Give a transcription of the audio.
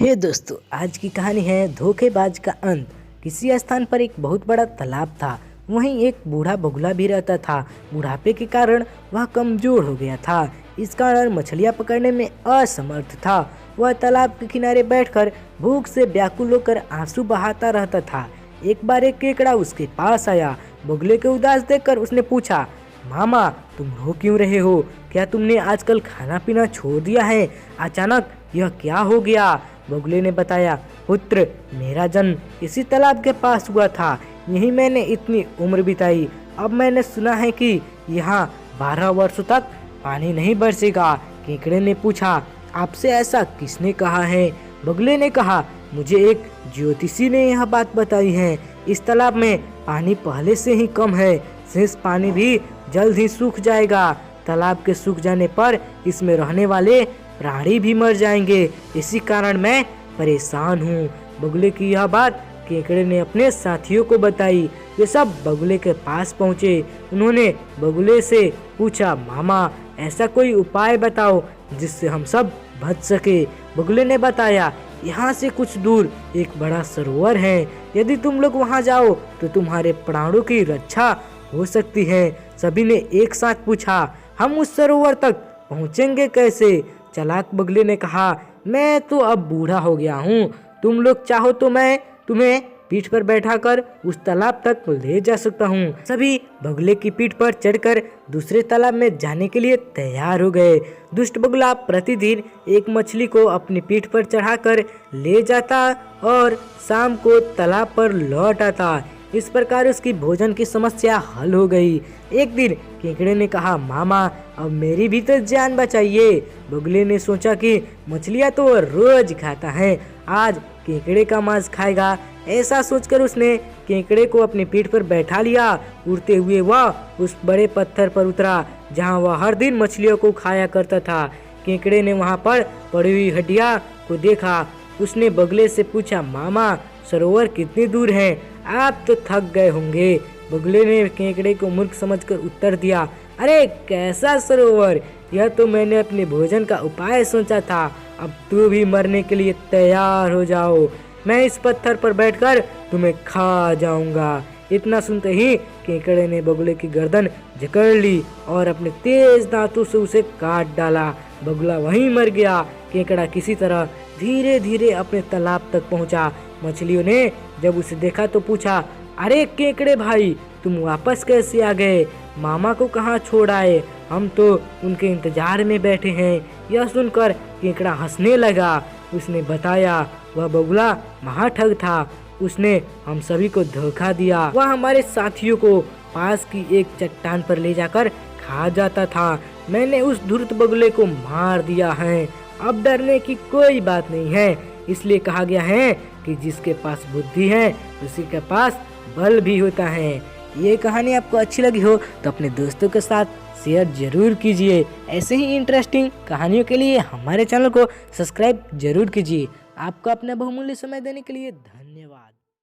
हे दोस्तों, आज की कहानी है धोखेबाज का अंत। किसी स्थान पर एक बहुत बड़ा तालाब था। वहीं एक बूढ़ा बगुला भी रहता था। बुढ़ापे के कारण वह कमजोर हो गया था। इस कारण मछलियां पकड़ने में असमर्थ था। वह तालाब के किनारे बैठकर भूख से व्याकुल होकर आंसू बहाता रहता था। एक बार एक केकड़ा उसके पास आया। बगुले के उदास देखकर उसने पूछा, मामा तुम रो क्यों रहे हो? क्या तुमने आजकल खाना पीना छोड़ दिया है? अचानक यह क्या हो गया? बगुले ने बताया, पुत्र मेरा जन्म इसी तालाब के पास हुआ था। यही मैंने इतनी उम्र बिताई। अब मैंने सुना है कि यहाँ 12 वर्षों तक पानी नहीं बरसेगा। केकड़े ने पूछा, आपसे ऐसा किसने कहा है? बगुले ने कहा, मुझे एक ज्योतिषी ने यह बात बताई है। इस तालाब में पानी पहले से ही कम है। शेष पानी भी जल्द ही सूख जाएगा। तालाब के सूख जाने पर इसमें रहने वाले प्राणी भी मर जाएंगे। इसी कारण मैं परेशान हूँ। बगुले की यह बात केकड़े ने अपने साथियों को बताई। वे सब बगुले के पास पहुँचे। उन्होंने बगुले से पूछा, मामा ऐसा कोई उपाय बताओ जिससे हम सब बच सके। बगुले ने बताया, यहाँ से कुछ दूर एक बड़ा सरोवर है। यदि तुम लोग वहाँ जाओ तो तुम्हारे प्राणों की रक्षा हो सकती है। सभी ने एक साथ पूछा, हम उस सरोवर तक पहुँचेंगे कैसे? चालाक बगुले ने कहा, मैं तो अब बूढ़ा हो गया हूँ। तुम लोग चाहो तो मैं तुम्हें पीठ पर बैठाकर उस तालाब तक ले जा सकता हूँ। सभी बगुले की पीठ पर चढ़कर दूसरे तालाब में जाने के लिए तैयार हो गए। दुष्ट बगुला प्रतिदिन एक मछली को अपनी पीठ पर चढ़ाकर ले जाता और शाम को तालाब पर लौट आता। इस प्रकार उसकी भोजन की समस्या हल हो गई। एक दिन केकड़े ने कहा, मामा अब मेरी भी तो जान बचाइए। बगुले ने सोचा कि मछलियाँ तो रोज खाता है, आज केकड़े का मांस खाएगा। ऐसा सोचकर उसने केकड़े को अपनी पीठ पर बैठा लिया। उड़ते हुए वह उस बड़े पत्थर पर उतरा जहाँ वह हर दिन मछलियों को खाया करता था। केकड़े ने वहाँ पर पड़ी हुई हड्डियाँ को देखा। उसने बगुले से पूछा, मामा सरोवर कितनी दूर है? आप तो थक गए होंगे। बगुले ने केकड़े को मूर्ख समझकर उत्तर दिया, अरे कैसा सरोवर, यह तो मैंने अपने भोजन का उपाय सोचा था। अब तू भी मरने के लिए तैयार हो जाओ। मैं इस पत्थर पर बैठकर तुम्हें खा जाऊंगा। इतना सुनते ही केकड़े ने बगुले की गर्दन जकड़ ली और अपने तेज दांतों से उसे काट डाला। बगुला वहीं मर गया। केकड़ा किसी तरह धीरे धीरे अपने तालाब तक पहुंचा। मछलियों ने जब उसे देखा तो पूछा, अरे केकड़े भाई तुम वापस कैसे आ गए? मामा को कहाँ छोड़ आए? हम तो उनके इंतजार में बैठे हैं। यह सुनकर केकड़ा हंसने लगा। उसने बताया, वह बगुला महाठग था। उसने हम सभी को धोखा दिया। वह हमारे साथियों को पास की एक चट्टान पर ले जाकर खा जाता था। मैंने उस धूर्त बगुले को मार दिया है। अब डरने की कोई बात नहीं है। इसलिए कहा गया है कि जिसके पास बुद्धि है उसी के पास बल भी होता है। ये कहानी आपको अच्छी लगी हो तो अपने दोस्तों के साथ शेयर जरूर कीजिए। ऐसे ही इंटरेस्टिंग कहानियों के लिए हमारे चैनल को सब्सक्राइब जरूर कीजिए। आपका अपना बहुमूल्य समय देने के लिए धन्यवाद।